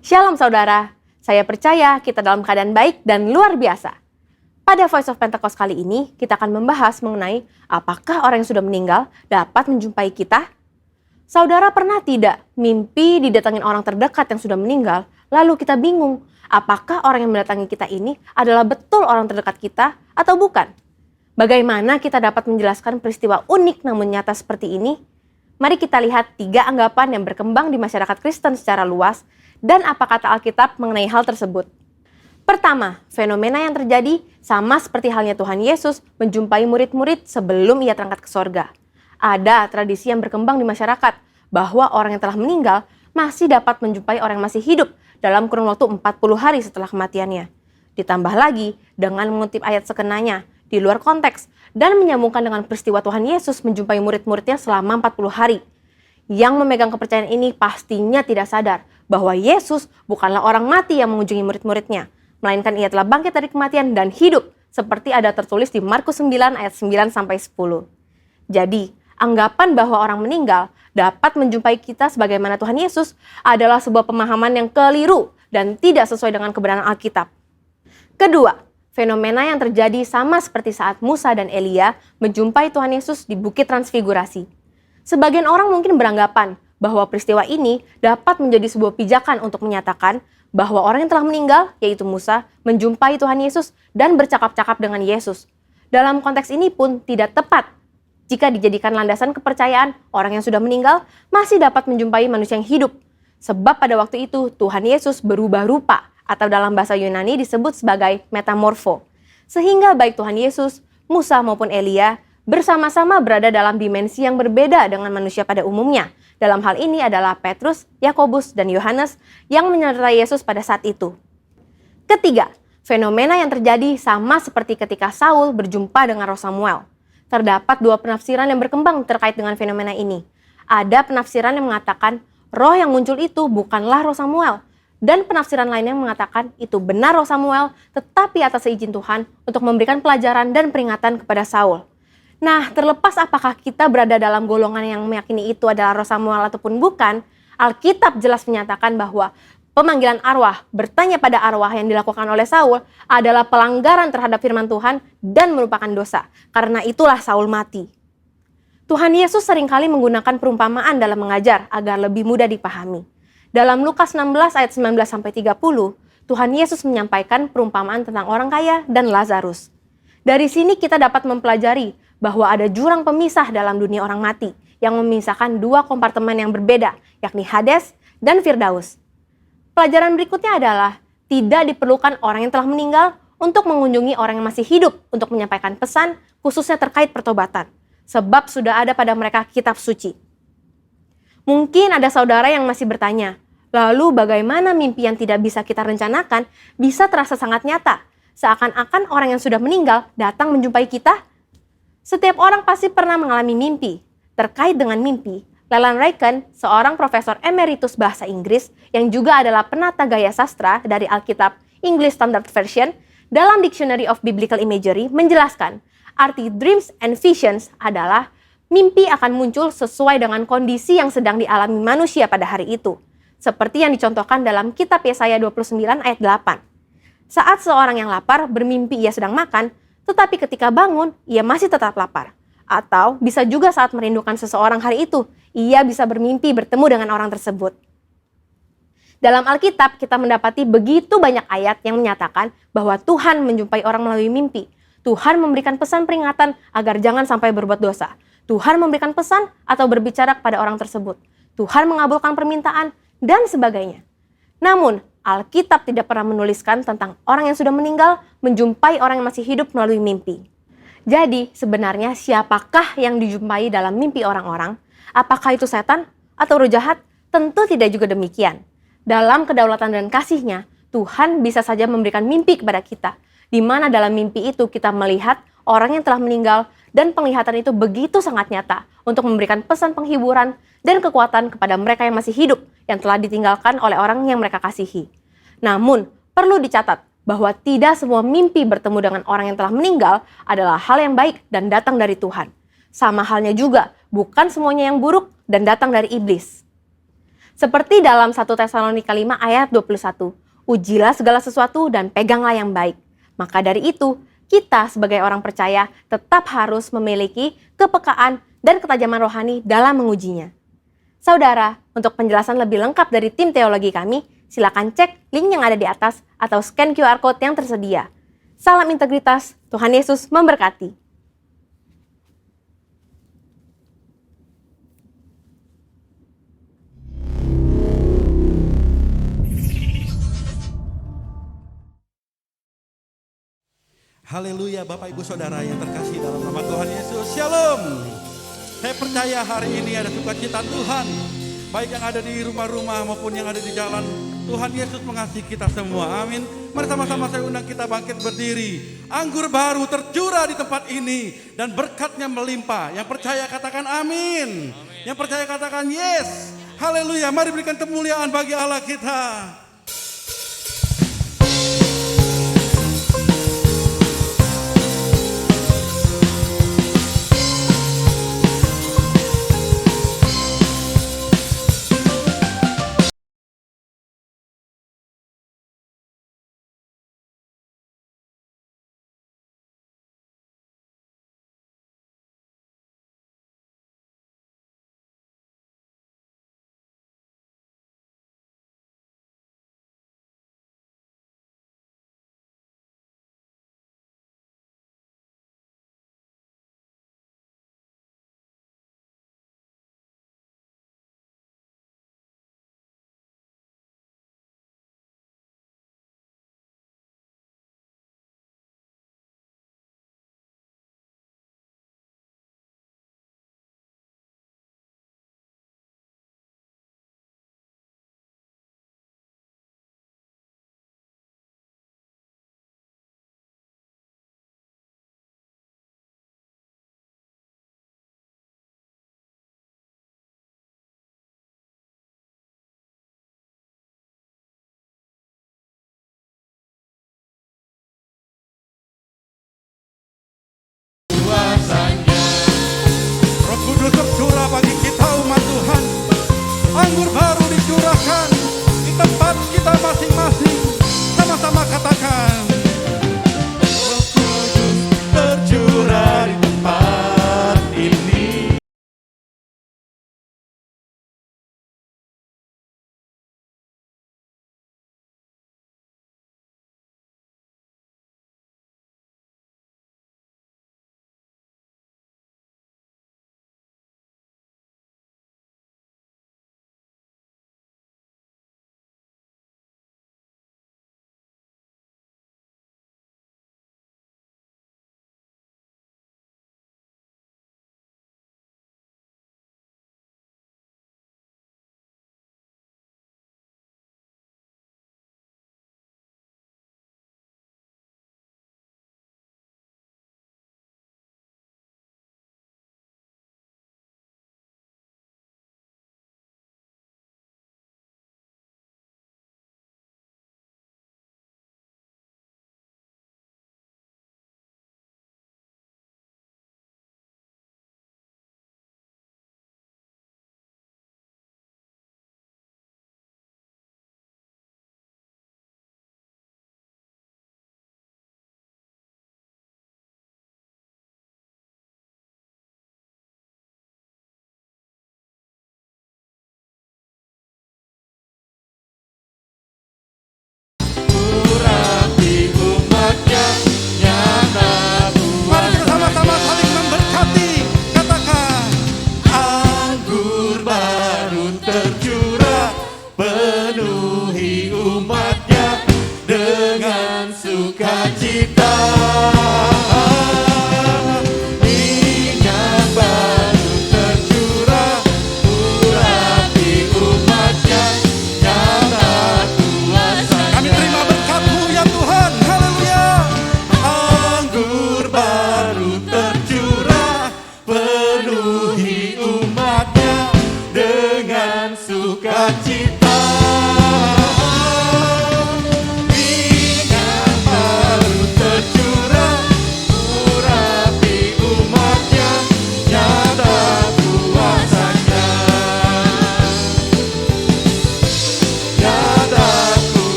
Shalom saudara, saya percaya kita dalam keadaan baik dan luar biasa. Pada Voice of Pentecost kali ini, kita akan membahas mengenai apakah orang yang sudah meninggal dapat menjumpai kita? Saudara pernah tidak mimpi didatangin orang terdekat yang sudah meninggal, lalu kita bingung, apakah orang yang mendatangi kita ini adalah betul orang terdekat kita atau bukan? Bagaimana kita dapat menjelaskan peristiwa unik namun nyata seperti ini? Mari kita lihat 3 anggapan yang berkembang di masyarakat Kristen secara luas dan apa kata Alkitab mengenai hal tersebut. Pertama, fenomena yang terjadi sama seperti halnya Tuhan Yesus menjumpai murid-murid sebelum ia terangkat ke sorga. Ada tradisi yang berkembang di masyarakat bahwa orang yang telah meninggal masih dapat menjumpai orang yang masih hidup dalam kurun waktu 40 hari setelah kematiannya. Ditambah lagi dengan mengutip ayat sekenanya di luar konteks dan menyambungkan dengan peristiwa Tuhan Yesus menjumpai murid-muridnya selama 40 hari. Yang memegang kepercayaan ini pastinya tidak sadar bahwa Yesus bukanlah orang mati yang mengunjungi murid-muridnya, melainkan ia telah bangkit dari kematian dan hidup, seperti ada tertulis di Markus 9 ayat 9-10. Jadi, anggapan bahwa orang meninggal dapat menjumpai kita sebagaimana Tuhan Yesus adalah sebuah pemahaman yang keliru dan tidak sesuai dengan kebenaran Alkitab. Kedua, fenomena yang terjadi sama seperti saat Musa dan Elia menjumpai Tuhan Yesus di Bukit Transfigurasi. Sebagian orang mungkin beranggapan bahwa peristiwa ini dapat menjadi sebuah pijakan untuk menyatakan bahwa orang yang telah meninggal, yaitu Musa, menjumpai Tuhan Yesus dan bercakap-cakap dengan Yesus. Dalam konteks ini pun tidak tepat jika dijadikan landasan kepercayaan orang yang sudah meninggal masih dapat menjumpai manusia yang hidup. Sebab pada waktu itu Tuhan Yesus berubah rupa atau dalam bahasa Yunani disebut sebagai metamorfo. Sehingga baik Tuhan Yesus, Musa maupun Elia bersama-sama berada dalam dimensi yang berbeda dengan manusia pada umumnya. Dalam hal ini adalah Petrus, Yakobus, dan Yohanes yang menyertai Yesus pada saat itu. Ketiga, fenomena yang terjadi sama seperti ketika Saul berjumpa dengan Roh Samuel. Terdapat 2 penafsiran yang berkembang terkait dengan fenomena ini. Ada penafsiran yang mengatakan roh yang muncul itu bukanlah Roh Samuel, dan penafsiran lainnya mengatakan itu benar Roh Samuel, tetapi atas izin Tuhan untuk memberikan pelajaran dan peringatan kepada Saul. Nah, terlepas apakah kita berada dalam golongan yang meyakini itu adalah Roh Samuel ataupun bukan, Alkitab jelas menyatakan bahwa pemanggilan arwah, bertanya pada arwah yang dilakukan oleh Saul adalah pelanggaran terhadap firman Tuhan dan merupakan dosa. Karena itulah Saul mati. Tuhan Yesus seringkali menggunakan perumpamaan dalam mengajar agar lebih mudah dipahami. Dalam Lukas 16 ayat 19-30, Tuhan Yesus menyampaikan perumpamaan tentang orang kaya dan Lazarus. Dari sini kita dapat mempelajari bahwa ada jurang pemisah dalam dunia orang mati yang memisahkan 2 kompartemen yang berbeda, yakni Hades dan Firdaus. Pelajaran berikutnya adalah tidak diperlukan orang yang telah meninggal untuk mengunjungi orang yang masih hidup untuk menyampaikan pesan khususnya terkait pertobatan, sebab sudah ada pada mereka kitab suci. Mungkin ada saudara yang masih bertanya, lalu bagaimana mimpi yang tidak bisa kita rencanakan bisa terasa sangat nyata, seakan-akan orang yang sudah meninggal datang menjumpai kita? Setiap orang pasti pernah mengalami mimpi. Terkait dengan mimpi, Leland Ryken, seorang profesor emeritus bahasa Inggris yang juga adalah penata gaya sastra dari Alkitab English Standard Version, dalam Dictionary of Biblical Imagery menjelaskan, arti dreams and visions adalah mimpi akan muncul sesuai dengan kondisi yang sedang dialami manusia pada hari itu. Seperti yang dicontohkan dalam kitab Yesaya 29 ayat 8. Saat seorang yang lapar bermimpi ia sedang makan, tetapi ketika bangun, ia masih tetap lapar. Atau bisa juga saat merindukan seseorang hari itu, ia bisa bermimpi bertemu dengan orang tersebut. Dalam Alkitab, kita mendapati begitu banyak ayat yang menyatakan bahwa Tuhan menjumpai orang melalui mimpi. Tuhan memberikan pesan peringatan agar jangan sampai berbuat dosa. Tuhan memberikan pesan atau berbicara kepada orang tersebut. Tuhan mengabulkan permintaan, dan sebagainya. Namun, Alkitab tidak pernah menuliskan tentang orang yang sudah meninggal menjumpai orang yang masih hidup melalui mimpi. Jadi, sebenarnya siapakah yang dijumpai dalam mimpi orang-orang? Apakah itu setan atau roh jahat? Tentu tidak juga demikian. Dalam kedaulatan dan kasih-Nya, Tuhan bisa saja memberikan mimpi kepada kita, di mana dalam mimpi itu kita melihat orang yang telah meninggal dan penglihatan itu begitu sangat nyata untuk memberikan pesan penghiburan dan kekuatan kepada mereka yang masih hidup yang telah ditinggalkan oleh orang yang mereka kasihi. Namun, perlu dicatat bahwa tidak semua mimpi bertemu dengan orang yang telah meninggal adalah hal yang baik dan datang dari Tuhan. Sama halnya juga, bukan semuanya yang buruk dan datang dari iblis. Seperti dalam 1 Tesalonika 5 ayat 21, ujilah segala sesuatu dan peganglah yang baik. Maka dari itu, kita sebagai orang percaya tetap harus memiliki kepekaan dan ketajaman rohani dalam mengujinya. Saudara, untuk penjelasan lebih lengkap dari tim teologi kami, silakan cek link yang ada di atas atau scan QR Code yang tersedia. Salam integritas, Tuhan Yesus memberkati. Haleluya, Bapak Ibu Saudara yang terkasih dalam nama Tuhan Yesus. Shalom. Saya percaya hari ini ada sukacita Tuhan, baik yang ada di rumah-rumah maupun yang ada di jalan. Tuhan Yesus mengasihi kita semua. Amin. Mari sama-sama saya undang kita bangkit berdiri. Anggur baru tercurah di tempat ini dan berkatnya melimpah. Yang percaya katakan amin. Yang percaya katakan yes. Haleluya. Mari berikan kemuliaan bagi Allah kita.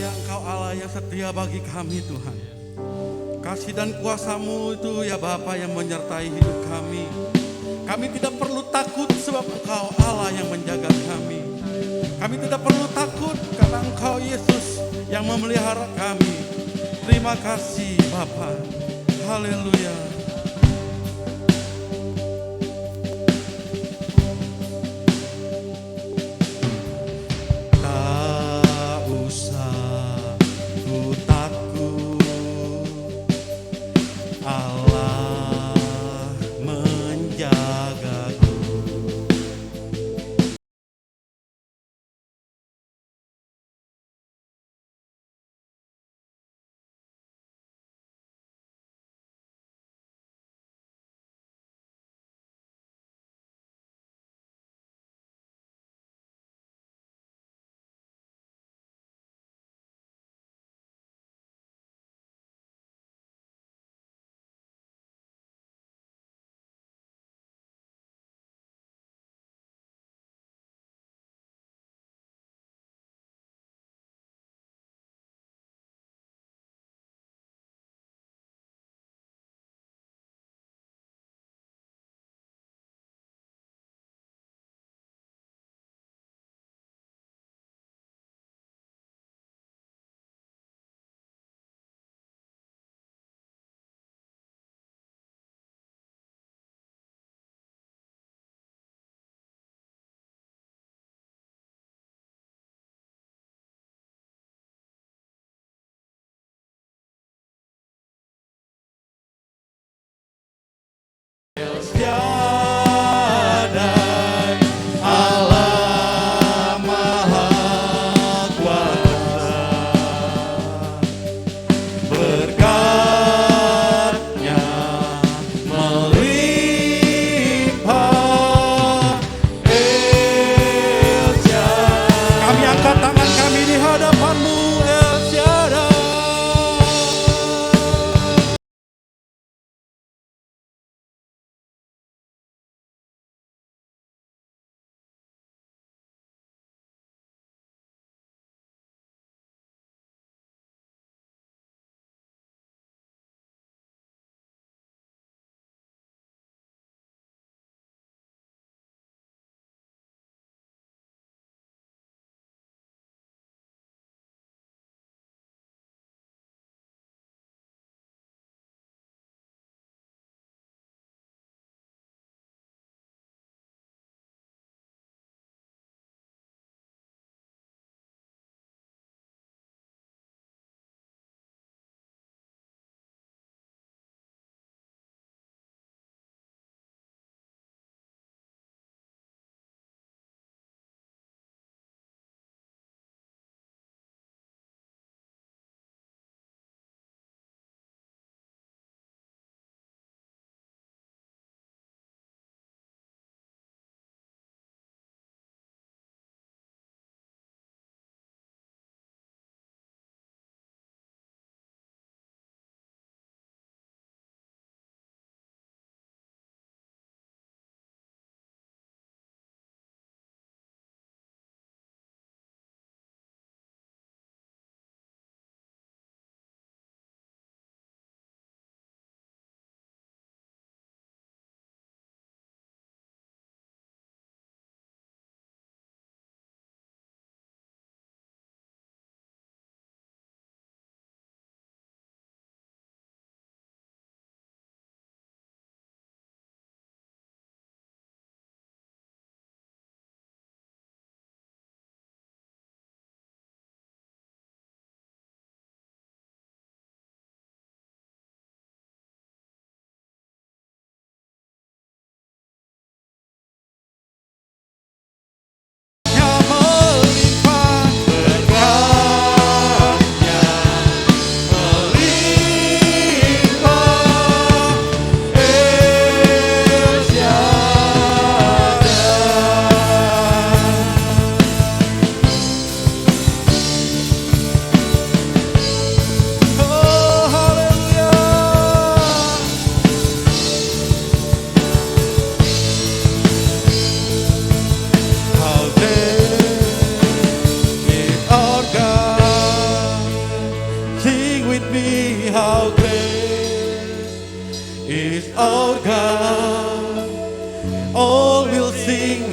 hanya Engkau Allah yang setia bagi kami Tuhan. Kasih dan kuasa-Mu itu ya Bapa yang menyertai hidup kami. Kami tidak perlu takut sebab Engkau Allah yang menjaga kami. Kami tidak perlu takut karena Engkau Yesus yang memelihara kami. Terima kasih Bapa. Haleluya.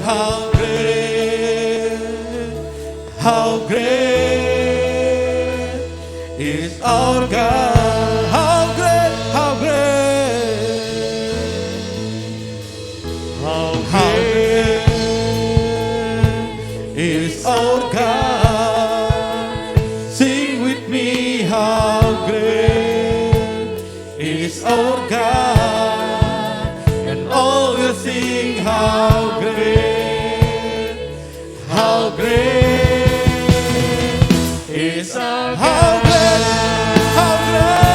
how great, how great is our God. How great, how great, how great is our God. Sing with me, how great is our God. And all will sing, how great is our God. How great,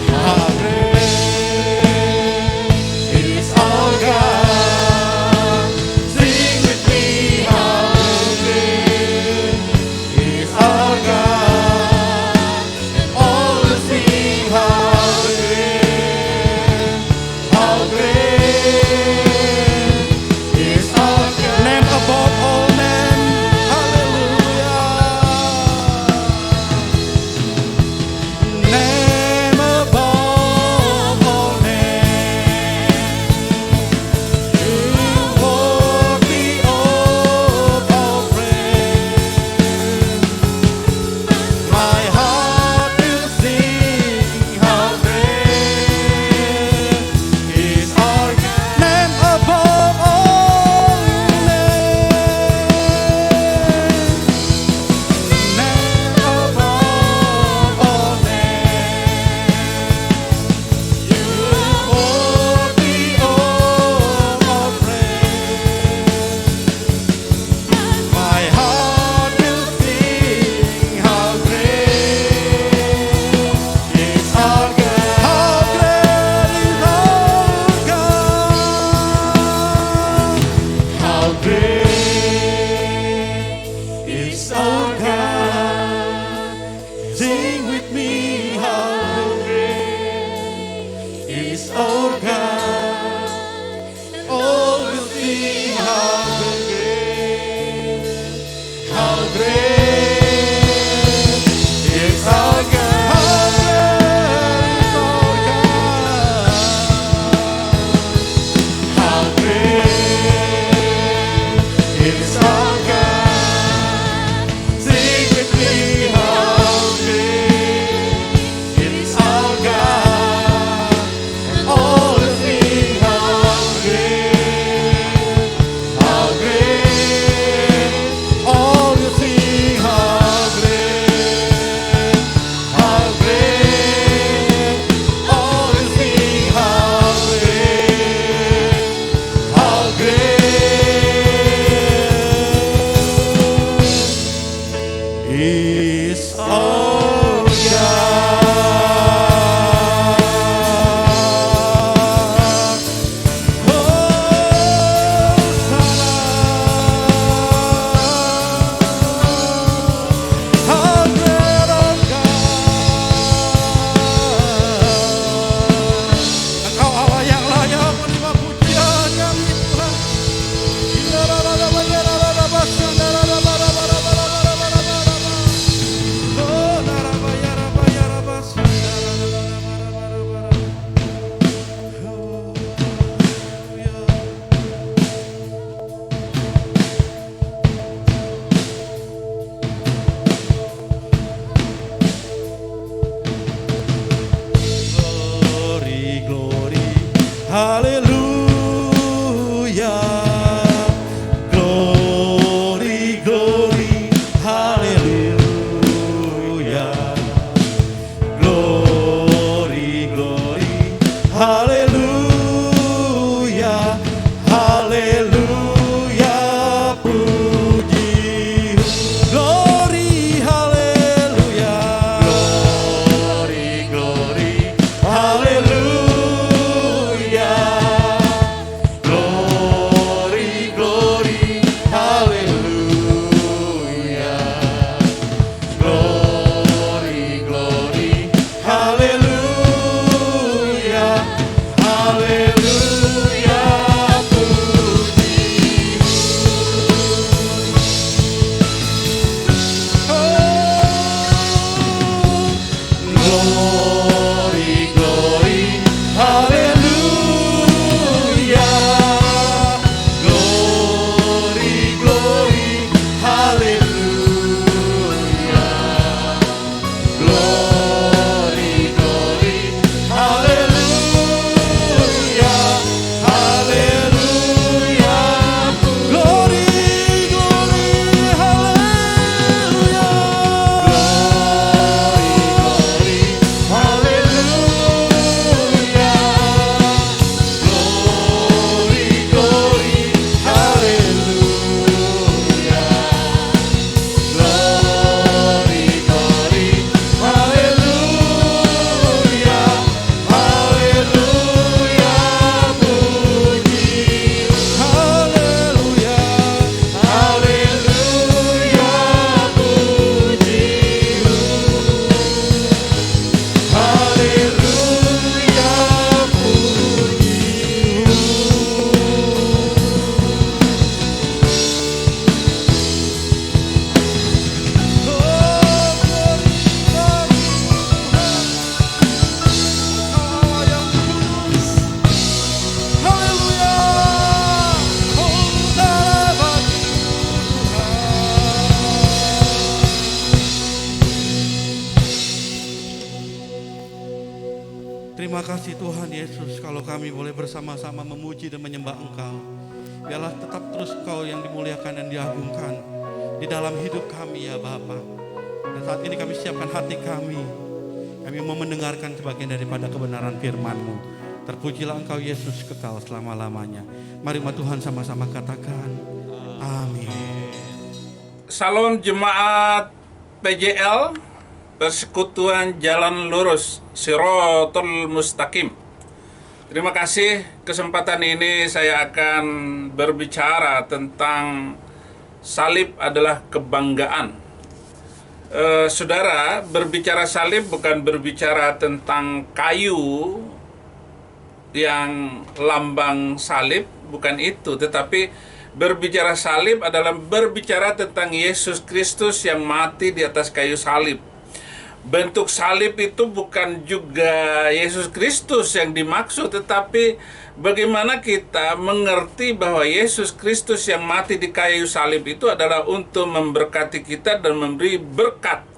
how great is our God. Sing with me, how great is our God. And all will sing, how great is our God. Name above all names, hallelujah. Name above all names, worthy of all praise. My heart will sing, how great is our God. Name above all names, name above all names, worthy of all praise. My heart will sing, how great is our God. How great is our God. How great is our God. Sing with me, how great is our God. All will sing, how great is our God. How great is our God. Sing with me, how great is our God. And all will sing, how great, how great. All will sing, how great, how great. All will sing, how great, how great is our God. How great our God. Engkau Allah yang layak menerima pujian kami Tuhan. Glory, glory, hallelujah. Glory, glory, hallelujah. Glory, glory, hallelujah. Hallelujah, puji. Glory, hallelujah. Glory, glory, hallelujah. Terima kasih Tuhan Yesus, kalau kami boleh bersama-sama memuji dan menyembah Engkau. Biarlah tetap terus Engkau yang dimuliakan dan diagungkan di dalam hidup kami ya Bapa. Dan saat ini kami siapkan hati kami. Kami mau mendengarkan sebagian daripada kebenaran firman-Mu. Terpujilah Engkau Yesus kekal selama-lamanya. Mari Tuhan sama-sama katakan amin. Salam jemaat PJL, Persekutuan Jalan Lurus, Shirathul Mustaqim. Terima kasih kesempatan ini saya akan berbicara tentang salib adalah kebanggaan. Saudara, berbicara salib bukan berbicara tentang kayu yang lambang salib, bukan itu, tetapi berbicara salib adalah berbicara tentang Yesus Kristus yang mati di atas kayu salib. Bentuk salib itu bukan juga Yesus Kristus yang dimaksud, tetapi bagaimana kita mengerti bahwa Yesus Kristus yang mati di kayu salib itu adalah untuk memberkati kita dan memberi berkat,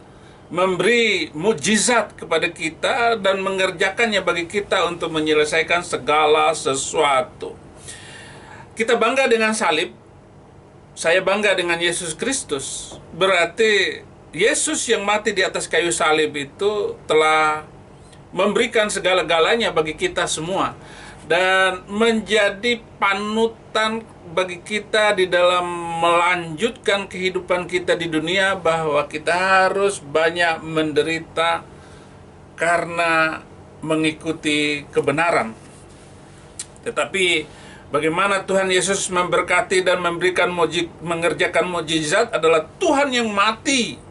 memberi mujizat kepada kita dan mengerjakannya bagi kita untuk menyelesaikan segala sesuatu. Kita bangga dengan salib, saya bangga dengan Yesus Kristus. Berarti Yesus yang mati di atas kayu salib itu telah memberikan segala-galanya bagi kita semua dan menjadi panutan bagi kita di dalam melanjutkan kehidupan kita di dunia, bahwa kita harus banyak menderita karena mengikuti kebenaran. Tetapi bagaimana Tuhan Yesus memberkati dan memberikan mengerjakan mukjizat adalah Tuhan yang mati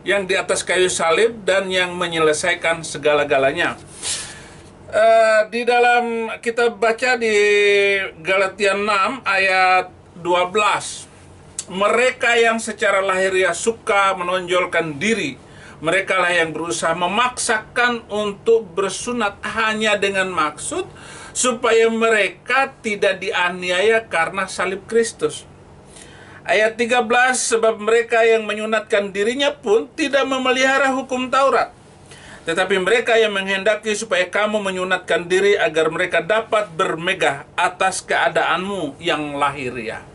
yang di atas kayu salib dan yang menyelesaikan segala-galanya. Di dalam kita baca di Galatia 6 ayat 12, mereka yang secara lahiriah suka menonjolkan diri, mereka lah yang berusaha memaksakan untuk bersunat hanya dengan maksud supaya mereka tidak dianiaya karena salib Kristus. Ayat 13, sebab mereka yang menyunatkan dirinya pun tidak memelihara hukum Taurat, tetapi mereka yang menghendaki supaya kamu menyunatkan diri agar mereka dapat bermegah atas keadaanmu yang lahiriah.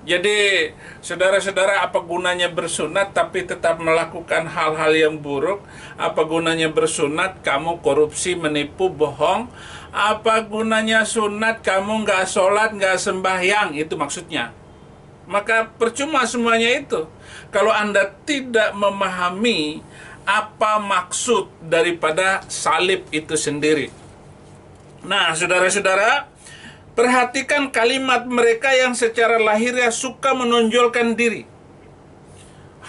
Jadi, saudara-saudara, apa gunanya bersunat tapi tetap melakukan hal-hal yang buruk? Apa gunanya bersunat kamu korupsi, menipu, bohong? Apa gunanya sunat kamu nggak sholat, nggak sembahyang? Itu maksudnya. Maka percuma semuanya itu kalau Anda tidak memahami apa maksud daripada salib itu sendiri. Nah, saudara-saudara, perhatikan kalimat mereka yang secara lahiriah suka menonjolkan diri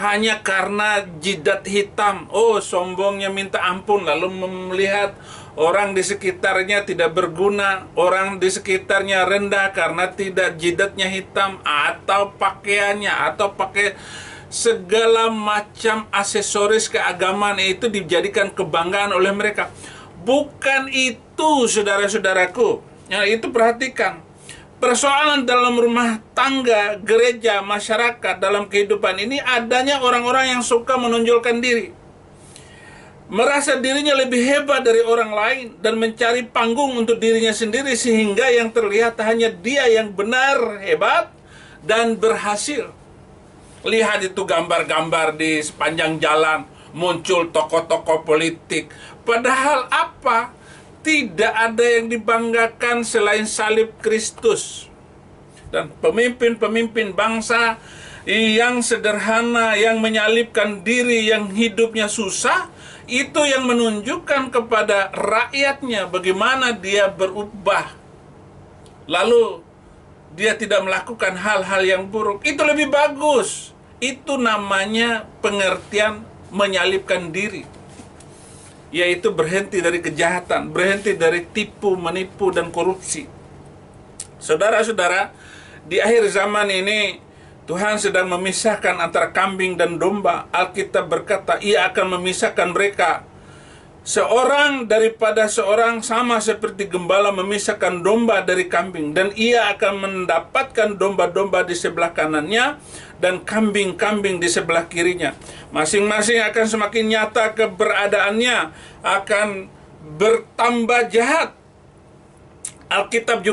hanya karena jidat hitam. Oh, sombongnya minta ampun, lalu melihat orang di sekitarnya tidak berguna, orang di sekitarnya rendah karena tidak jidatnya hitam, atau pakaiannya, atau pakai segala macam aksesoris keagamaan itu dijadikan kebanggaan oleh mereka. Bukan itu, saudara-saudaraku. Ya, itu perhatikan. Persoalan dalam rumah tangga, gereja, masyarakat, dalam kehidupan ini adanya orang-orang yang suka menonjolkan diri, merasa dirinya lebih hebat dari orang lain dan mencari panggung untuk dirinya sendiri, sehingga yang terlihat hanya dia yang benar, hebat, dan berhasil. Lihat itu gambar-gambar di sepanjang jalan, muncul tokoh-tokoh politik. Padahal apa? Tidak ada yang dibanggakan selain salib Kristus. Dan pemimpin-pemimpin bangsa yang sederhana, yang menyalibkan diri, yang hidupnya susah, itu yang menunjukkan kepada rakyatnya bagaimana dia berubah. Lalu dia tidak melakukan hal-hal yang buruk. Itu lebih bagus. Itu namanya pengertian menyalibkan diri, yaitu berhenti dari kejahatan, berhenti dari tipu, menipu, dan korupsi. Saudara-saudara, di akhir zaman ini Tuhan sedang memisahkan antara kambing dan domba. Alkitab berkata, Ia akan memisahkan mereka. Seorang daripada seorang, sama seperti gembala memisahkan domba dari kambing. Dan ia akan mendapatkan domba-domba di sebelah kanannya dan kambing-kambing di sebelah kirinya. Masing-masing akan semakin nyata keberadaannya, akan bertambah jahat. Alkitab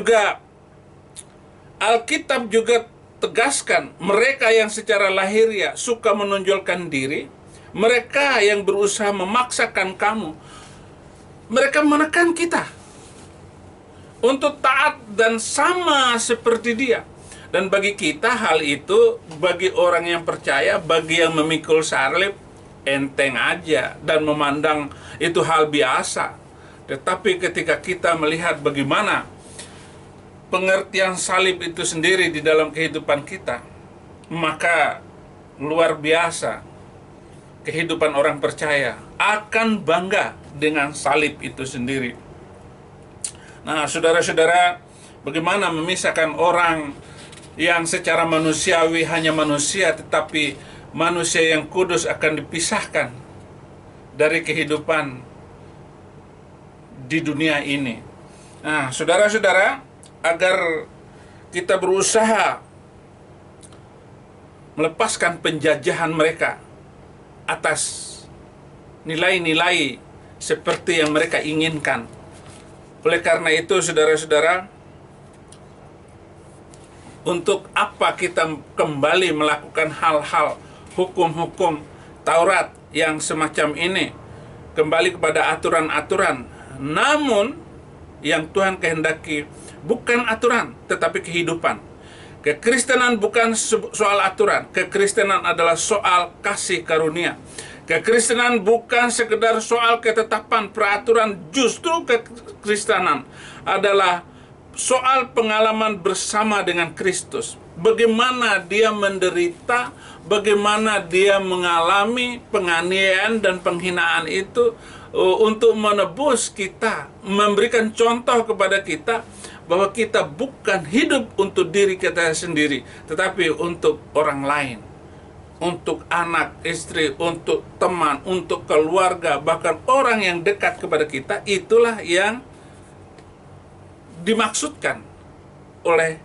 juga tegaskan, mereka yang secara lahiriah suka menonjolkan diri, mereka yang berusaha memaksakan kamu, mereka menekan kita untuk taat dan sama seperti dia. Dan bagi kita hal itu, bagi orang yang percaya, bagi yang memikul salib, enteng aja dan memandang itu hal biasa. Tetapi ketika kita melihat bagaimana pengertian salib itu sendiri di dalam kehidupan kita, maka luar biasa kehidupan orang percaya akan bangga dengan salib itu sendiri. Nah, saudara-saudara, bagaimana memisahkan orang yang secara manusiawi hanya manusia, tetapi manusia yang kudus akan dipisahkan dari kehidupan di dunia ini. Nah, saudara-saudara, agar kita berusaha melepaskan penjajahan mereka atas nilai-nilai seperti yang mereka inginkan. Oleh karena itu, saudara-saudara, untuk apa kita kembali melakukan hal-hal hukum-hukum Taurat yang semacam ini? Kembali kepada aturan-aturan. Namun, yang Tuhan kehendaki bukan aturan, tetapi kehidupan. Kekristenan bukan soal aturan. Kekristenan adalah soal kasih karunia. Kekristenan bukan sekedar soal ketetapan peraturan. Justru kekristenan adalah soal pengalaman bersama dengan Kristus. Bagaimana dia menderita, bagaimana dia mengalami penganiayaan dan penghinaan itu untuk menebus kita, memberikan contoh kepada kita bahwa kita bukan hidup untuk diri kita sendiri, tetapi untuk orang lain, untuk anak, istri, untuk teman, untuk keluarga, bahkan orang yang dekat kepada kita. Itulah yang dimaksudkan oleh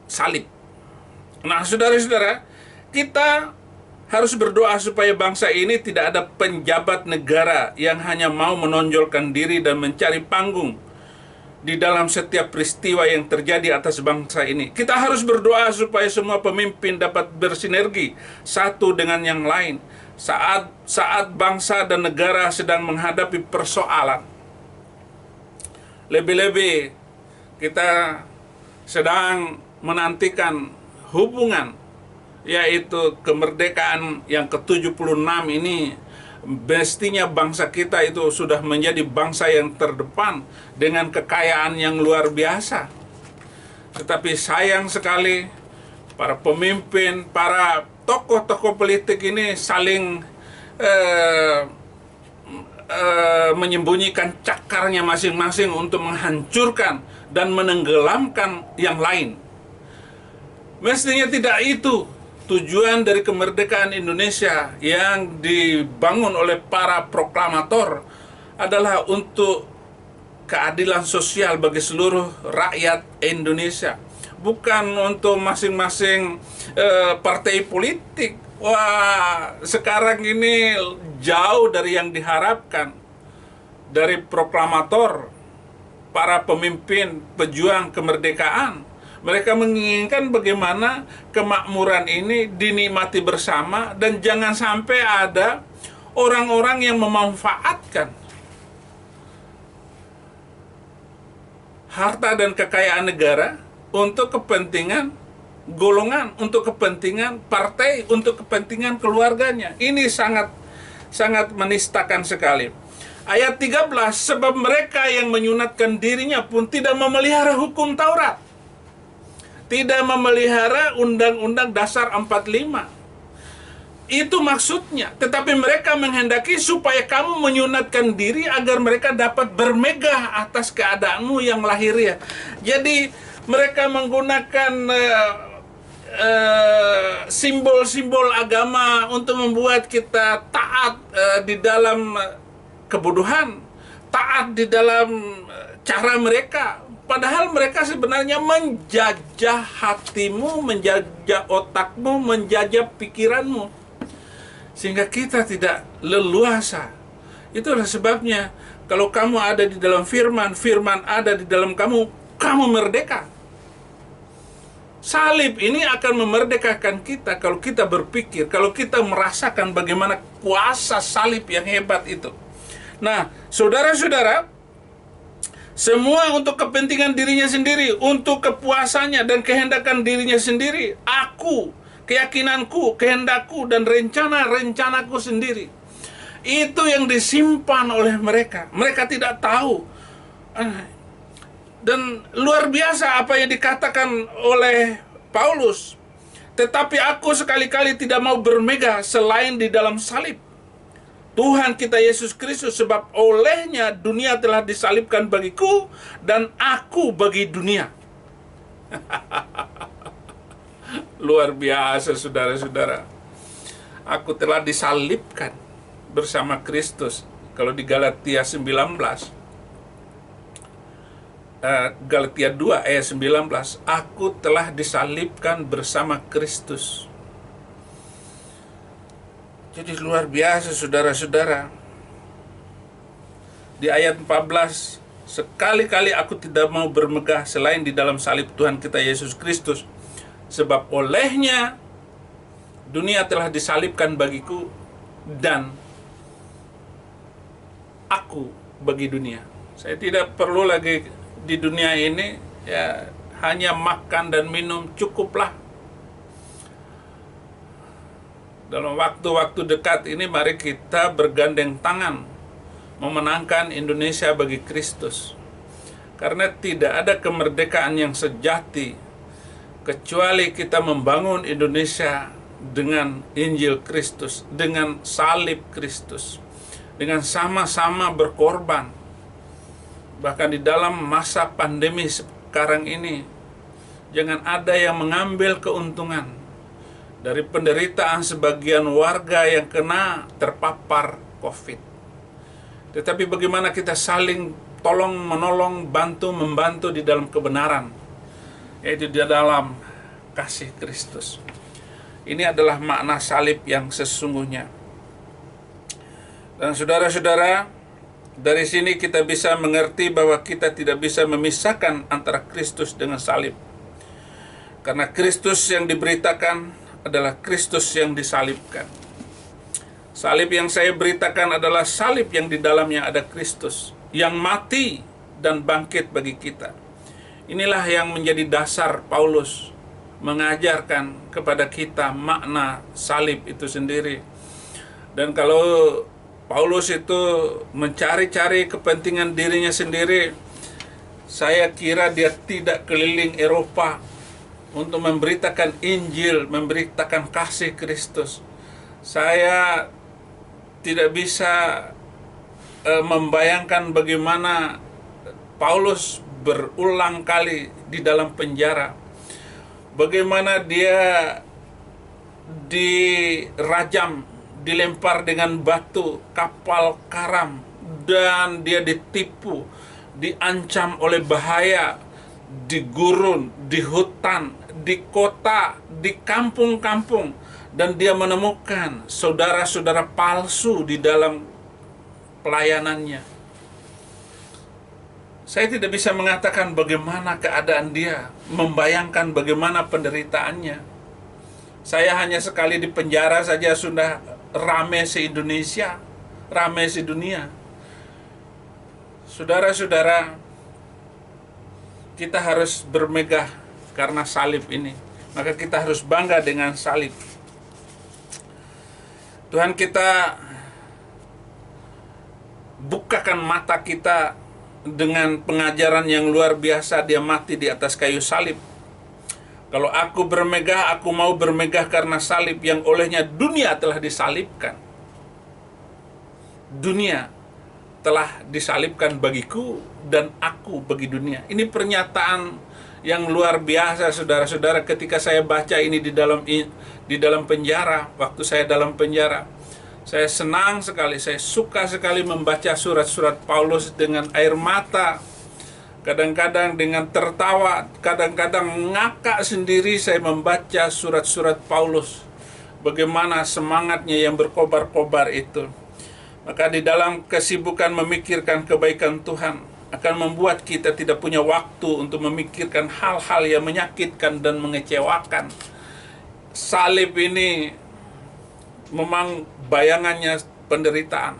salib. Nah, saudara-saudara, kita harus berdoa supaya bangsa ini tidak ada penjabat negara yang hanya mau menonjolkan diri dan mencari panggung di dalam setiap peristiwa yang terjadi atas bangsa ini. Kita harus berdoa supaya semua pemimpin dapat bersinergi satu dengan yang lain saat bangsa dan negara sedang menghadapi persoalan. Lebih-lebih kita sedang menantikan hubungan, yaitu kemerdekaan yang ke-76 ini. Mestinya bangsa kita itu sudah menjadi bangsa yang terdepan dengan kekayaan yang luar biasa. Tetapi sayang sekali, para pemimpin, para tokoh-tokoh politik ini saling menyembunyikan cakarnya masing-masing untuk menghancurkan dan menenggelamkan yang lain. Mestinya tidak itu tujuan dari kemerdekaan Indonesia yang dibangun oleh para proklamator, adalah untuk keadilan sosial bagi seluruh rakyat Indonesia, bukan untuk masing-masing partai politik. Wah, sekarang ini jauh dari yang diharapkan dari proklamator, para pemimpin pejuang kemerdekaan. Mereka menginginkan bagaimana kemakmuran ini dinikmati bersama dan jangan sampai ada orang-orang yang memanfaatkan harta dan kekayaan negara untuk kepentingan golongan, untuk kepentingan partai, untuk kepentingan keluarganya. Ini sangat menistakan sekali. Ayat 13, sebab mereka yang menyunatkan dirinya pun tidak memelihara hukum Taurat, tidak memelihara Undang-Undang Dasar 45. Itu maksudnya. Tetapi mereka menghendaki supaya kamu menyunatkan diri agar mereka dapat bermegah atas keadaanmu yang lahiriah. Jadi mereka menggunakan simbol-simbol agama untuk membuat kita taat di dalam kebodohan, taat di dalam cara mereka. Padahal mereka sebenarnya menjajah hatimu, menjajah otakmu, menjajah pikiranmu. sehingga kita tidak leluasa. Itulah sebabnya kalau kamu ada di dalam firman, firman ada di dalam kamu, kamu merdeka. Salib ini akan memerdekakan kita kalau kita berpikir, kalau kita merasakan bagaimana kuasa salib yang hebat itu. Nah, saudara-saudara, semua untuk kepentingan dirinya sendiri, untuk kepuasannya dan kehendakan dirinya sendiri. Aku, keyakinanku, kehendakku, dan rencana-rencanaku sendiri. Itu yang disimpan oleh mereka. Mereka tidak tahu. Dan luar biasa apa yang dikatakan oleh Paulus. Tetapi aku sekali-kali tidak mau bermegah selain di dalam salib Tuhan kita Yesus Kristus, sebab olehnya dunia telah disalibkan bagiku dan aku bagi dunia. Luar biasa saudara-saudara. Aku telah disalibkan bersama Kristus. Kalau di Galatia 19, Galatia 2 ayat 19, aku telah disalibkan bersama Kristus. Jadi luar biasa saudara-saudara. Di ayat 14, sekali-kali aku tidak mau bermegah selain di dalam salib Tuhan kita Yesus Kristus, sebab olehnya dunia telah disalibkan bagiku dan aku bagi dunia. Saya tidak perlu lagi di dunia ini, ya hanya makan dan minum cukuplah. Dalam waktu-waktu dekat ini mari kita bergandeng tangan memenangkan Indonesia bagi Kristus. Karena tidak ada kemerdekaan yang sejati kecuali kita membangun Indonesia dengan Injil Kristus, dengan salib Kristus, dengan sama-sama berkorban. Bahkan di dalam masa pandemi sekarang ini, jangan ada yang mengambil keuntungan dari penderitaan sebagian warga yang kena terpapar COVID. Tetapi bagaimana kita saling tolong menolong, bantu membantu di dalam kebenaran, yaitu di dalam kasih Kristus. Ini adalah makna salib yang sesungguhnya. Dan saudara-saudara, dari sini kita bisa mengerti bahwa kita tidak bisa memisahkan antara Kristus dengan salib. Karena Kristus yang diberitakan adalah Kristus yang disalibkan. Salib yang saya beritakan adalah salib yang di dalamnya ada Kristus, yang mati dan bangkit bagi kita. Inilah yang menjadi dasar Paulus mengajarkan kepada kita makna salib itu sendiri. Dan kalau Paulus itu mencari-cari kepentingan dirinya sendiri, saya kira dia tidak keliling Eropa untuk memberitakan Injil, memberitakan kasih Kristus. Saya tidak bisa membayangkan bagaimana Paulus berulang kali di dalam penjara, bagaimana dia dirajam, dilempar dengan batu, kapal karam, dan dia ditipu, diancam oleh bahaya, di gurun, di hutan, di kota, di kampung-kampung, dan dia menemukan saudara-saudara palsu di dalam pelayanannya. Saya tidak bisa mengatakan bagaimana keadaan dia, membayangkan bagaimana penderitaannya. Saya hanya sekali di penjara saja sudah rame se-Indonesia, rame se-dunia. Saudara-saudara, kita harus bermegah karena salib ini. Maka kita harus bangga dengan salib. Tuhan kita bukakan mata kita dengan pengajaran yang luar biasa. Dia mati di atas kayu salib. Kalau aku bermegah, aku mau bermegah karena salib yang olehnya dunia telah disalibkan. Dunia telah disalibkan bagiku dan aku bagi dunia. Ini pernyataan yang luar biasa saudara-saudara. Ketika saya baca ini di dalam penjara, waktu saya dalam penjara, saya senang sekali, saya suka sekali membaca surat-surat Paulus dengan air mata, kadang-kadang dengan tertawa, kadang-kadang ngakak sendiri saya membaca surat-surat Paulus bagaimana semangatnya yang berkobar-kobar itu. Maka di dalam kesibukan memikirkan kebaikan Tuhan akan membuat kita tidak punya waktu untuk memikirkan hal-hal yang menyakitkan dan mengecewakan. Salib ini memang bayangannya penderitaan.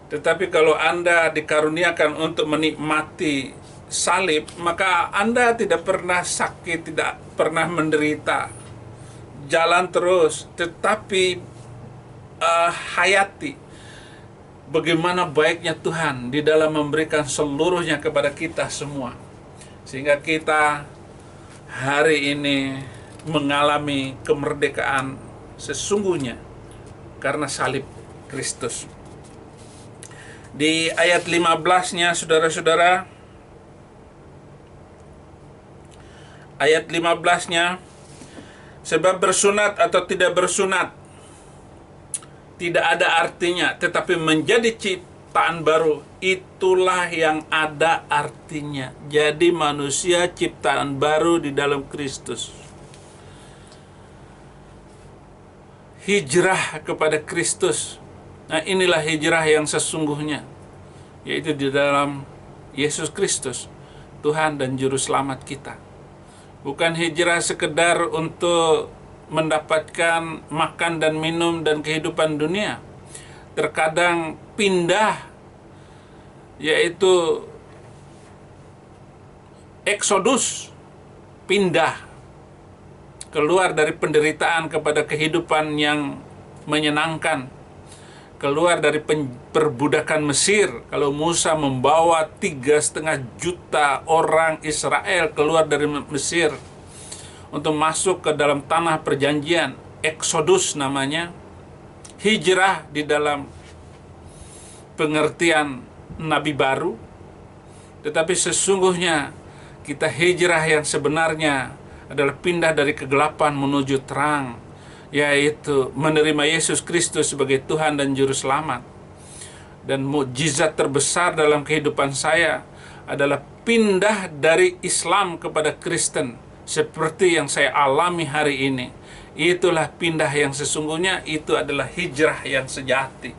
Tetapi kalau Anda dikaruniakan untuk menikmati salib, maka Anda tidak pernah sakit, tidak pernah menderita. Jalan terus, tetapi hayati bagaimana baiknya Tuhan di dalam memberikan seluruhnya kepada kita semua. Sehingga kita hari ini mengalami kemerdekaan sesungguhnya karena salib Kristus. Di ayat 15-nya, saudara-saudara, ayat 15-nya, sebab bersunat atau tidak bersunat tidak ada artinya, tetapi menjadi ciptaan baru, itulah yang ada artinya. Jadi manusia ciptaan baru di dalam Kristus. Hijrah kepada Kristus. Nah, inilah hijrah yang sesungguhnya, yaitu di dalam Yesus Kristus, Tuhan dan Juru Selamat kita. Bukan hijrah sekedar untuk mendapatkan makan dan minum dan kehidupan dunia. Terkadang pindah, yaitu eksodus, pindah keluar dari penderitaan kepada kehidupan yang menyenangkan, keluar dari perbudakan Mesir. Kalau Musa membawa 3,5 juta orang Israel keluar dari Mesir untuk masuk ke dalam tanah perjanjian, eksodus namanya, hijrah di dalam pengertian Nabi baru. Tetapi sesungguhnya kita hijrah yang sebenarnya adalah pindah dari kegelapan menuju terang, yaitu menerima Yesus Kristus sebagai Tuhan dan Juru Selamat. Dan mukjizat terbesar dalam kehidupan saya adalah pindah dari Islam kepada Kristen, seperti yang saya alami hari ini. Itulah pindah yang sesungguhnya, itu adalah hijrah yang sejati.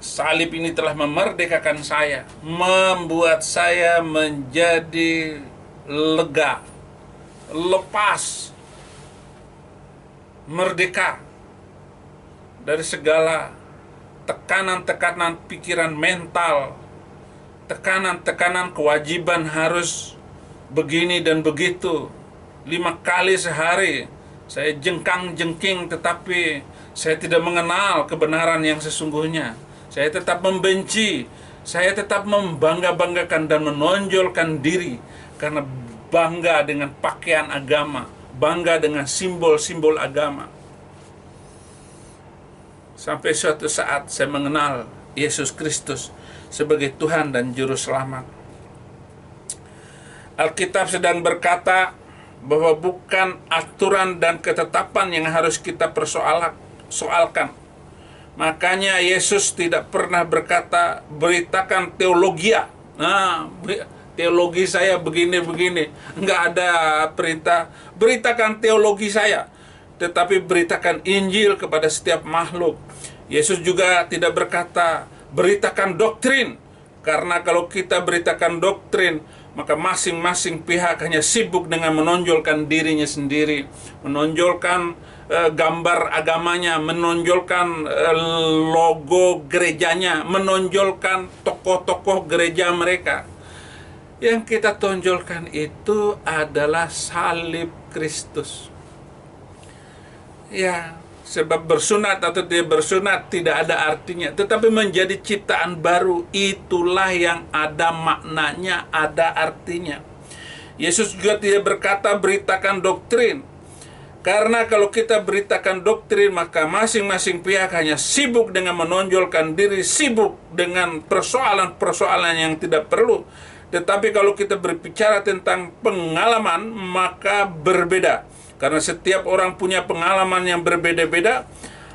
Salib ini telah memerdekakan saya, membuat saya menjadi lega, lepas, merdeka dari segala tekanan-tekanan pikiran mental, tekanan-tekanan kewajiban harus begini dan begitu. 5 kali sehari saya jengkang-jengking, tetapi saya tidak mengenal kebenaran yang sesungguhnya. Saya tetap membenci, saya tetap membangga-banggakan dan menonjolkan diri karena bangga dengan pakaian agama, bangga dengan simbol-simbol agama. Sampai suatu saat saya mengenal Yesus Kristus sebagai Tuhan dan Juru Selamat. Alkitab sedang berkata bahwa bukan aturan dan ketetapan yang harus kita persoalkan. Makanya Yesus tidak pernah berkata, beritakan teologia. Nah, teologi saya begini-begini. Enggak ada perintah, beritakan teologi saya. Tetapi beritakan Injil kepada setiap makhluk. Yesus juga tidak berkata, beritakan doktrin. Karena kalau kita beritakan doktrin, maka masing-masing pihak hanya sibuk dengan menonjolkan dirinya sendiri, menonjolkan gambar agamanya, menonjolkan logo gerejanya, menonjolkan tokoh-tokoh gereja mereka. Yang kita tonjolkan itu adalah salib Kristus. Ya, sebab bersunat atau tidak bersunat tidak ada artinya, tetapi menjadi ciptaan baru, itulah yang ada maknanya, ada artinya. Yesus juga tidak berkata beritakan doktrin, karena kalau kita beritakan doktrin, maka masing-masing pihak hanya sibuk dengan menonjolkan diri, sibuk dengan persoalan-persoalan yang tidak perlu. Tetapi kalau kita berbicara tentang pengalaman, maka berbeda. Karena setiap orang punya pengalaman yang berbeda-beda.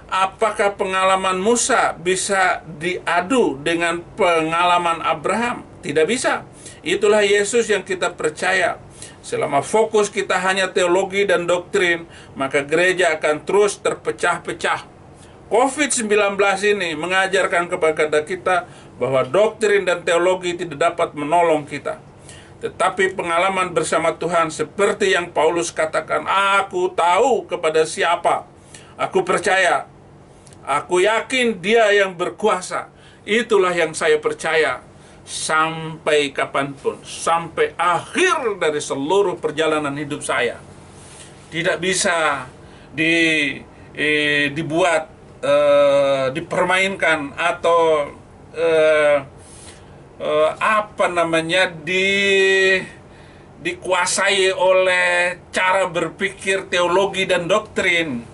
Apakah pengalaman Musa bisa diadu dengan pengalaman Abraham? Tidak bisa. Itulah Yesus yang kita percaya. Selama fokus kita hanya teologi dan doktrin, maka gereja akan terus terpecah-pecah. COVID-19 ini mengajarkan kepada kita bahwa doktrin dan teologi tidak dapat menolong kita. Tetapi pengalaman bersama Tuhan seperti yang Paulus katakan, aku tahu kepada siapa aku percaya. Aku yakin dia yang berkuasa. Itulah yang saya percaya. Sampai kapanpun, sampai akhir dari seluruh perjalanan hidup saya. Tidak bisa dibuat, dipermainkan atau dikuasai oleh cara berpikir teologi dan doktrin.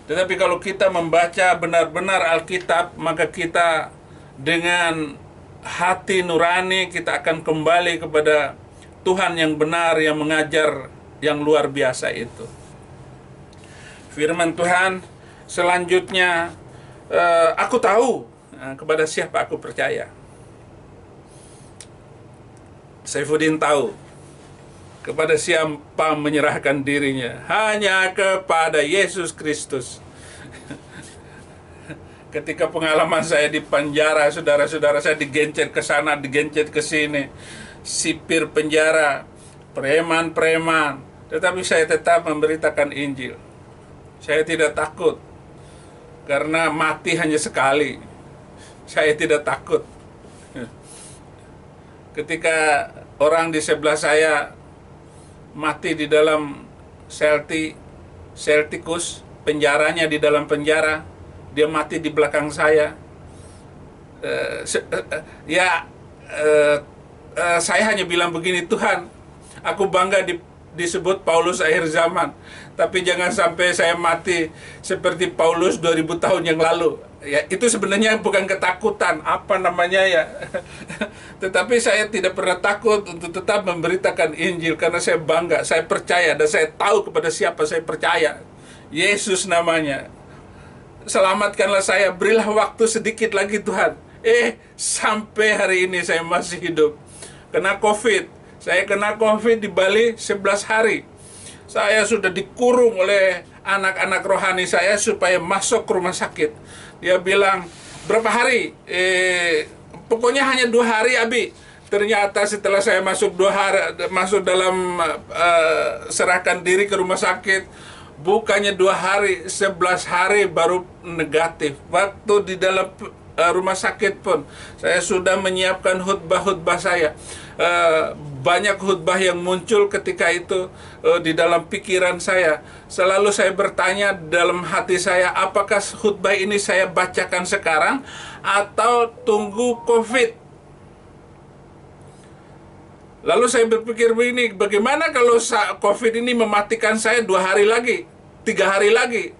Tetapi kalau kita membaca benar-benar Alkitab, maka kita dengan hati nurani kita akan kembali kepada Tuhan yang benar, yang mengajar, yang luar biasa itu. Firman Tuhan selanjutnya, aku tahu kepada siapa aku percaya. Saifuddin tahu kepada siapa menyerahkan dirinya, hanya kepada Yesus Kristus. Ketika pengalaman saya di penjara, saudara-saudara, saya digencet ke sana, digencet ke sini, sipir penjara, preman-preman, tetapi saya tetap memberitakan Injil. Saya tidak takut, karena mati hanya sekali. Saya tidak takut. Ketika orang di sebelah saya mati di dalam sel tikus, penjaranya di dalam penjara, dia mati di belakang saya. Saya hanya bilang begini, Tuhan, aku bangga disebut Paulus akhir zaman, tapi jangan sampai saya mati seperti Paulus 2000 tahun yang lalu. Ya, itu sebenarnya bukan ketakutan, tetapi saya tidak pernah takut untuk tetap memberitakan Injil, karena saya bangga, saya percaya, dan saya tahu kepada siapa saya percaya. Yesus namanya. Selamatkanlah saya, berilah waktu sedikit lagi Tuhan. Sampai hari ini saya masih hidup. Kena COVID. Saya kena COVID di Bali 11 hari. Saya sudah dikurung oleh anak-anak rohani saya supaya masuk ke rumah sakit. Dia bilang, berapa hari? Pokoknya hanya 2 hari, Abi. Ternyata setelah saya masuk 2 hari, masuk dalam serahkan diri ke rumah sakit, bukannya 2 hari, 11 hari baru negatif. Waktu di dalam rumah sakit pun saya sudah menyiapkan khutbah-khutbah saya. Banyak khutbah yang muncul ketika itu di dalam pikiran saya. Selalu saya bertanya dalam hati saya, apakah khutbah ini saya bacakan sekarang atau tunggu COVID? Lalu saya berpikir begini, bagaimana kalau COVID ini mematikan saya 2 hari lagi, 3 hari lagi?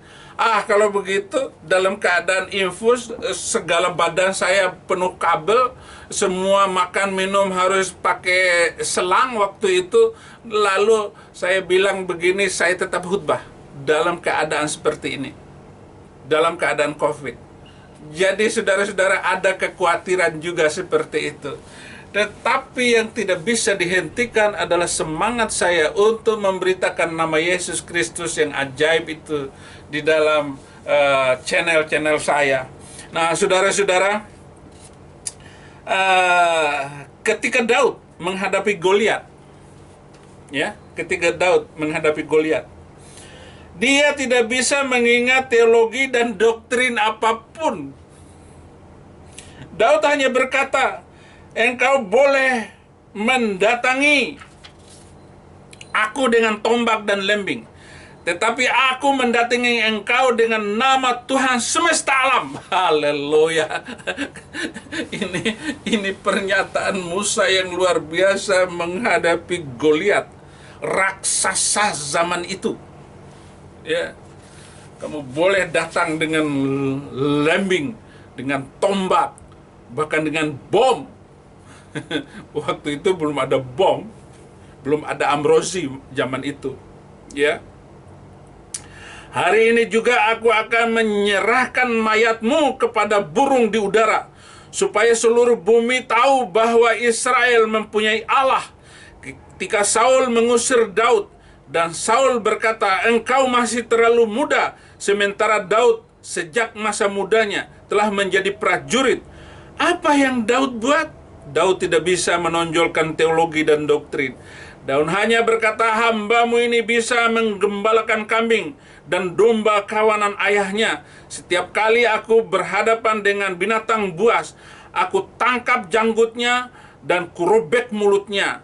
Kalau begitu, dalam keadaan infus, segala badan saya penuh kabel, semua makan minum harus pakai selang waktu itu. Lalu saya bilang begini, saya tetap khutbah dalam keadaan seperti ini, dalam keadaan COVID. Jadi saudara-saudara, ada kekhawatiran juga seperti itu. Tetapi yang tidak bisa dihentikan adalah semangat saya untuk memberitakan nama Yesus Kristus yang ajaib itu di dalam channel-channel saya. Nah, saudara-saudara, ketika Daud menghadapi Goliat, dia tidak bisa mengingat teologi dan doktrin apapun. Daud hanya berkata, engkau boleh mendatangi aku dengan tombak dan lembing, tetapi aku mendatangi engkau dengan nama Tuhan semesta alam. Haleluya. Ini pernyataan Musa yang luar biasa menghadapi Goliat, raksasa zaman itu. Ya, kamu boleh datang dengan lembing, dengan tombak, bahkan dengan bom. Waktu itu belum ada bom, belum ada amrozi zaman itu. Ya. Hari ini juga aku akan menyerahkan mayatmu kepada burung di udara, supaya seluruh bumi tahu bahwa Israel mempunyai Allah. ketika Saul mengusir Daud, dan Saul berkata, "Engkau masih terlalu muda," sementara Daud sejak masa mudanya telah menjadi prajurit. Apa yang Daud buat? Daud tidak bisa menonjolkan teologi dan doktrin. Daud hanya berkata, "Hambamu ini bisa menggembalakan kambing dan domba kawanan ayahnya. Setiap kali aku berhadapan dengan binatang buas, aku tangkap janggutnya dan kurobek mulutnya.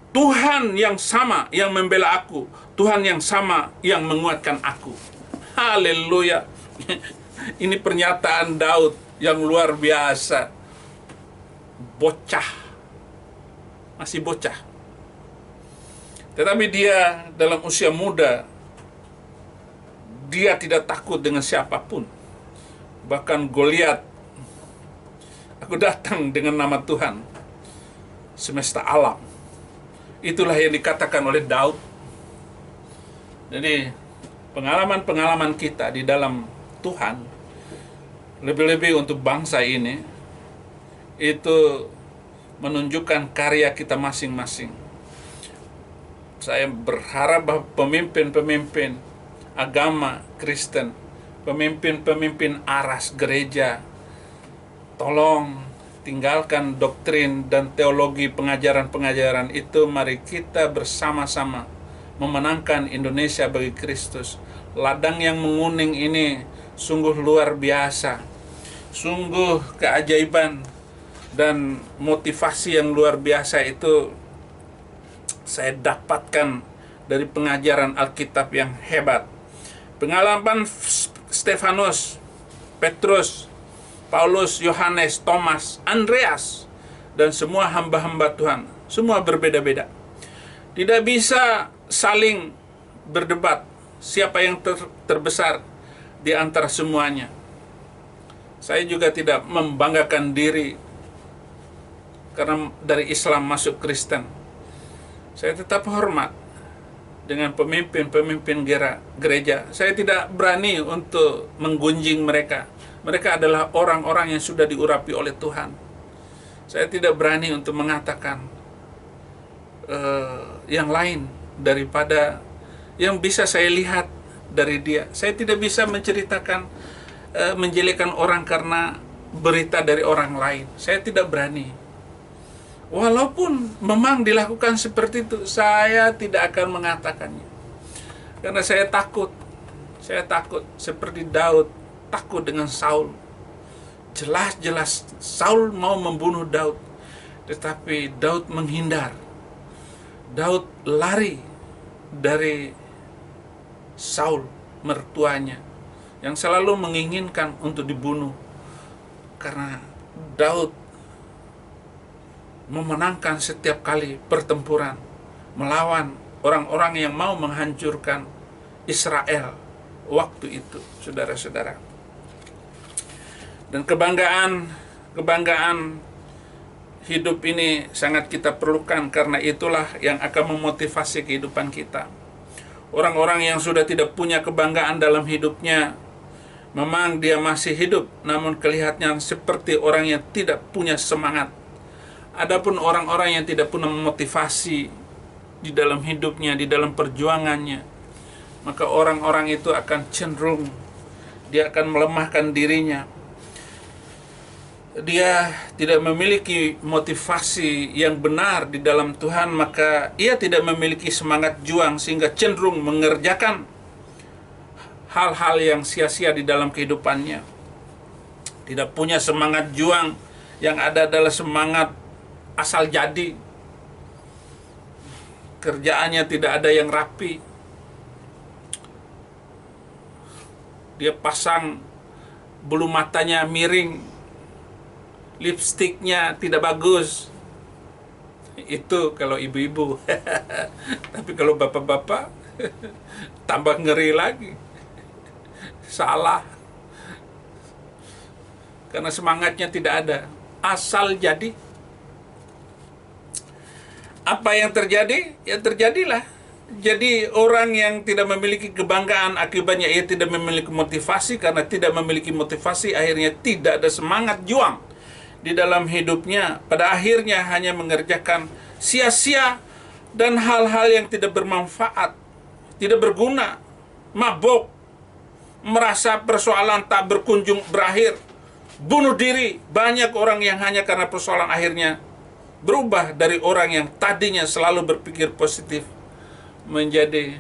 Tuhan yang sama yang membela aku, Tuhan yang sama yang menguatkan aku." Haleluya. Ini pernyataan Daud yang luar biasa. Bocah, masih bocah, tetapi dia dalam usia muda, dia tidak takut dengan siapapun. Bahkan Goliat, "Aku datang dengan nama Tuhan semesta alam." Itulah yang dikatakan oleh Daud. Jadi pengalaman-pengalaman kita di dalam Tuhan, lebih-lebih untuk bangsa ini, itu menunjukkan karya kita masing-masing. Saya berharap bahwa pemimpin-pemimpin agama Kristen, pemimpin-pemimpin aras gereja, tolong tinggalkan doktrin dan teologi pengajaran-pengajaran itu. Mari kita bersama-sama memenangkan Indonesia bagi Kristus. Ladang yang menguning ini sungguh luar biasa, sungguh keajaiban dan motivasi yang luar biasa itu saya dapatkan dari pengajaran Alkitab yang hebat. Pengalaman Stefanus, Petrus, Paulus, Yohanes, Thomas, Andreas, dan semua hamba-hamba Tuhan, semua berbeda-beda. Tidak bisa saling berdebat siapa yang terbesar di antara semuanya. Saya juga tidak membanggakan diri karena dari Islam masuk Kristen. Saya tetap hormat dengan pemimpin-pemimpin gereja. Saya tidak berani untuk menggunjing mereka. Mereka adalah orang-orang yang sudah diurapi oleh Tuhan. Saya tidak berani untuk mengatakan yang lain daripada yang bisa saya lihat dari dia. Saya tidak bisa menceritakan, menjelekan orang karena berita dari orang lain. Saya tidak berani. Walaupun memang dilakukan seperti itu, saya tidak akan mengatakannya. Karena saya takut seperti Daud takut dengan Saul. Jelas-jelas Saul mau membunuh Daud, tetapi Daud menghindar. Daud lari dari Saul, mertuanya, yang selalu menginginkan untuk dibunuh. Karena Daud memenangkan setiap kali pertempuran melawan orang-orang yang mau menghancurkan Israel waktu itu, saudara-saudara. Dan kebanggaan hidup ini sangat kita perlukan, karena itulah yang akan memotivasi kehidupan kita. Orang-orang yang sudah tidak punya kebanggaan dalam hidupnya, memang dia masih hidup, namun kelihatannya seperti orang yang tidak punya semangat. Adapun orang-orang yang tidak punya motivasi di dalam hidupnya, di dalam perjuangannya, maka orang-orang itu akan cenderung, dia akan melemahkan dirinya. Dia tidak memiliki motivasi yang benar di dalam Tuhan, maka ia tidak memiliki semangat juang, sehingga cenderung mengerjakan hal-hal yang sia-sia di dalam kehidupannya. Tidak punya semangat juang, yang ada adalah semangat asal jadi. Kerjaannya tidak ada yang rapi. Dia pasang bulu matanya miring, lipstiknya tidak bagus. Itu kalau ibu-ibu. Tapi kalau bapak-bapak tambah ngeri lagi. Salah. Karena semangatnya tidak ada, asal jadi. Apa yang terjadi? Ya terjadilah. Jadi orang yang tidak memiliki kebanggaan, akibatnya ia tidak memiliki motivasi. Karena tidak memiliki motivasi, akhirnya tidak ada semangat juang di dalam hidupnya. Pada akhirnya hanya mengerjakan sia-sia dan hal-hal yang tidak bermanfaat, tidak berguna, mabuk, merasa persoalan tak berkunjung berakhir, bunuh diri. Banyak orang yang hanya karena persoalan akhirnya berubah dari orang yang tadinya selalu berpikir positif menjadi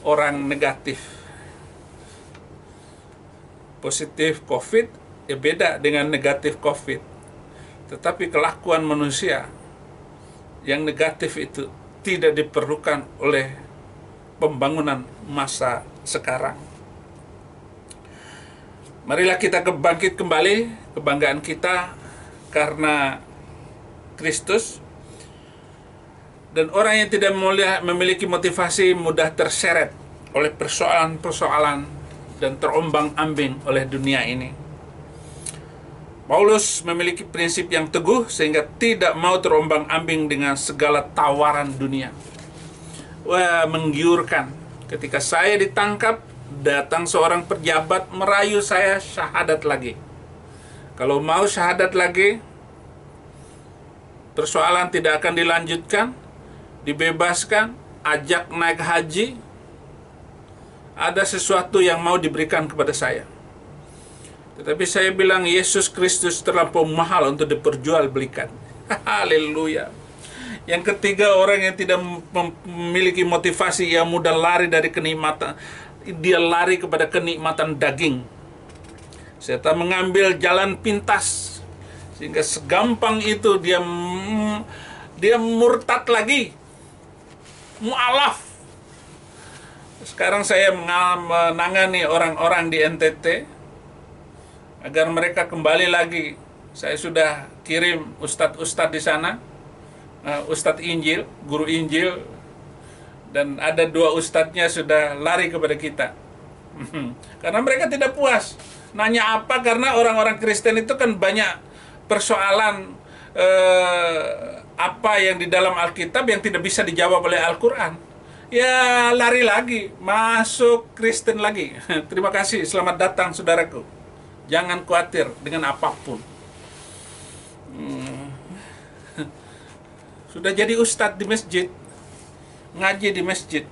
orang negatif. Positif COVID beda dengan negatif COVID. Tetapi kelakuan manusia yang negatif itu tidak diperlukan oleh pembangunan masa sekarang. Marilah kita bangkit kembali kebanggaan kita karena Kristus. Dan orang yang tidak memiliki motivasi mudah terseret oleh persoalan-persoalan dan terombang-ambing oleh dunia ini. Paulus memiliki prinsip yang teguh sehingga tidak mau terombang-ambing dengan segala tawaran dunia. Wah, menggiurkan. Ketika saya ditangkap, datang seorang pejabat merayu saya syahadat lagi. Kalau mau syahadat lagi, persoalan tidak akan dilanjutkan, dibebaskan, ajak naik haji, ada sesuatu yang mau diberikan kepada saya. Tetapi saya bilang Yesus Kristus terlampau mahal untuk diperjualbelikan. Haleluya. Yang ketiga, orang yang tidak memiliki motivasi, ia mudah lari dari kenikmatan. Dia lari kepada kenikmatan daging. Serta mengambil jalan pintas. Sehingga segampang itu dia murtad lagi. Mu'alaf. Sekarang saya menangani orang-orang di NTT agar mereka kembali lagi. Saya sudah kirim ustadz-ustadz di sana, ustadz Injil, guru Injil, dan ada 2 ustadznya sudah lari kepada kita. Karena mereka tidak puas. Nanya apa? Karena orang-orang Kristen itu kan banyak persoalan apa yang di dalam Alkitab yang tidak bisa dijawab oleh Al-Quran. Ya lari lagi, masuk Kristen lagi. Terima kasih, selamat datang saudaraku. Jangan khawatir dengan apapun. Sudah jadi ustadz di masjid, ngaji di masjid.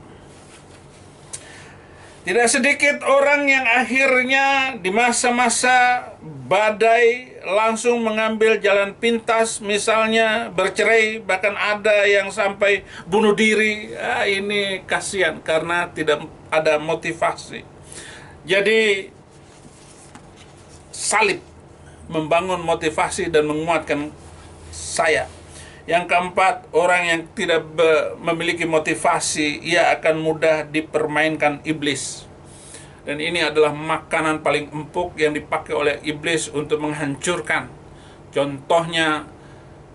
Tidak sedikit orang yang akhirnya di masa-masa badai langsung mengambil jalan pintas, misalnya bercerai, bahkan ada yang sampai bunuh diri. Ini kasihan karena tidak ada motivasi. Jadi salib membangun motivasi dan menguatkan saya. Yang keempat, orang yang tidak memiliki motivasi, ia akan mudah dipermainkan iblis. Dan ini adalah makanan paling empuk yang dipakai oleh iblis untuk menghancurkan. Contohnya,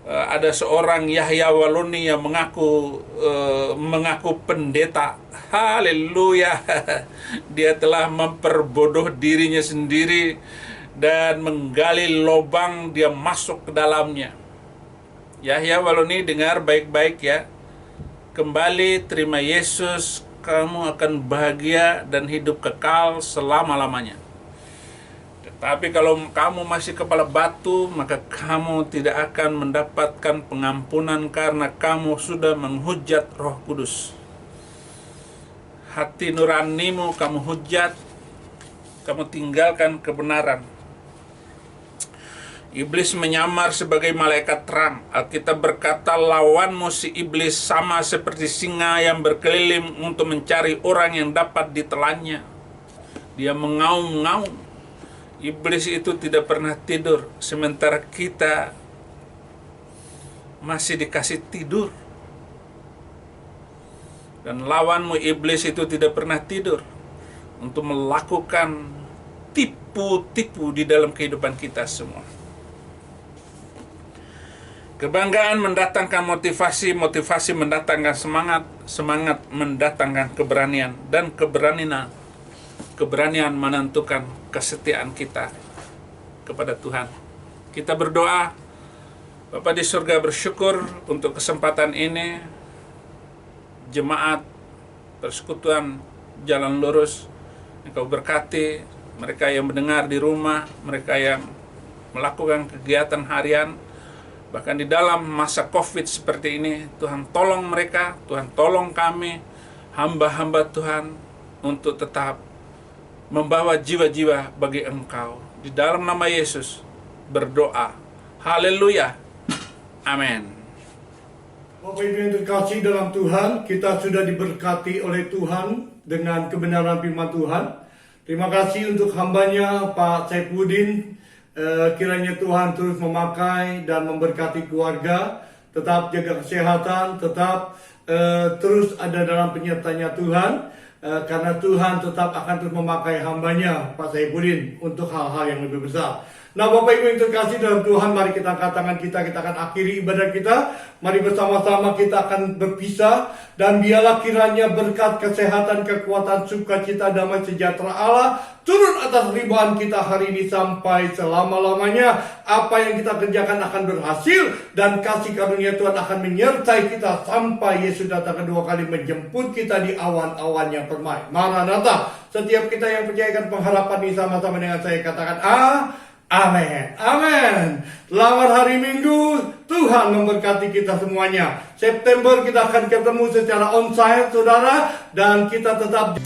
ada seorang Yahya Waluni yang mengaku pendeta. Haleluya. Dia telah memperbodoh dirinya sendiri dan menggali lubang, dia masuk ke dalamnya. Yahya Waluni, dengar baik-baik ya. Kembali terima Yesus, kamu akan bahagia dan hidup kekal selama-lamanya. Tetapi kalau kamu masih kepala batu, maka kamu tidak akan mendapatkan pengampunan karena kamu sudah menghujat Roh Kudus. Hati nuranimu kamu hujat, kamu tinggalkan kebenaran. Iblis menyamar sebagai malaikat terang. Alkitab berkata, lawanmu si iblis sama seperti singa yang berkeliling untuk mencari orang yang dapat ditelannya. Dia mengaum-ngaum. Iblis itu tidak pernah tidur, sementara kita masih dikasih tidur. Dan lawanmu iblis itu tidak pernah tidur untuk melakukan tipu-tipu di dalam kehidupan kita semua. Kebanggaan mendatangkan motivasi, motivasi mendatangkan semangat, semangat mendatangkan keberanian, dan keberanian menentukan kesetiaan kita kepada Tuhan. Kita berdoa. Bapa di surga, bersyukur untuk kesempatan ini. Jemaat Persekutuan Jalan Lurus, Engkau berkati mereka yang mendengar di rumah, mereka yang melakukan kegiatan harian, Bahkan di dalam masa COVID seperti ini, Tuhan tolong mereka, Tuhan tolong kami, hamba-hamba Tuhan, untuk tetap membawa jiwa-jiwa bagi Engkau. Di dalam nama Yesus berdoa. Haleluya. Amin. Bapak Ibu yang terkasih dalam Tuhan, kita sudah diberkati oleh Tuhan dengan kebenaran firman Tuhan. Terima kasih untuk hambanya Pak Saifuddin. Kiranya Tuhan terus memakai dan memberkati keluarga, tetap jaga kesehatan, tetap terus ada dalam penyertanya Tuhan, karena Tuhan tetap akan terus memakai hambanya Pak Saifuddin untuk hal-hal yang lebih besar. Nah, Bapak Ibu yang terkasih dalam Tuhan, mari kita angkat tangan kita akan akhiri ibadah kita. Mari bersama-sama kita akan berpisah, dan biarlah kiranya berkat kesehatan, kekuatan, sukacita, damai sejahtera Allah turun atas ribuan kita hari ini sampai selama-lamanya. Apa yang kita kerjakan akan berhasil, dan kasih karunia Tuhan akan menyertai kita sampai Yesus datang kedua kali menjemput kita di awan-awan yang permai. Maranatha. Setiap kita yang percayakan pengharapan ini sama-sama dengan saya katakan amin. Amin. Selamat hari Minggu. Tuhan memberkati kita semuanya. September kita akan ketemu secara onsite, saudara. Dan kita tetap